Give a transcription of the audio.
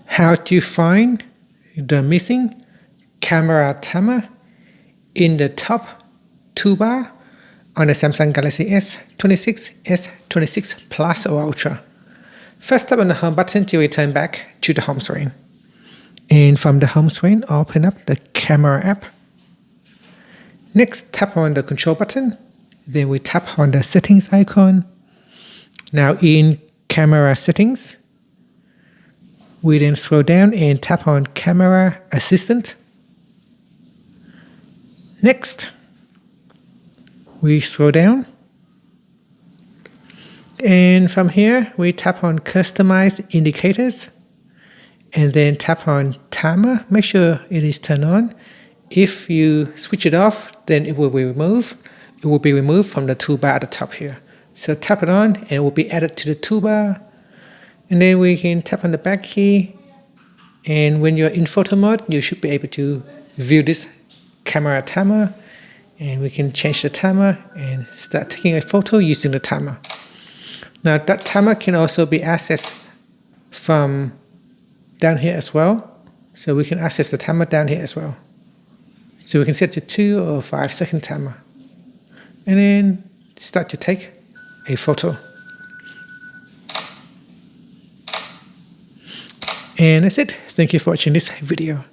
How to find the missing camera timer in the top toolbar on the Samsung Galaxy S26, S26 Plus or Ultra. First, tap on the home button to return back to the home screen. And from the home screen, open up the camera app. Next, tap on the control button. Then we tap on the settings icon. Now in camera settings, we then scroll down and tap on camera assistant. Next, we scroll down. And from here, we tap on customize indicators and then tap on timer. Make sure it is turned on. If you switch it off, then it will be removed. It will be removed from the toolbar at the top here. So tap it on and it will be added to the toolbar. And then we can tap on the back key. And when you're in photo mode, you should be able to view this camera timer. And we can change the timer and start taking a photo using the timer. Now that timer can also be accessed from down here as well. So we can access the timer down here as well. So we can set to 2 or 5 second timer. And then start to take a photo. And that's it. Thank you for watching this video.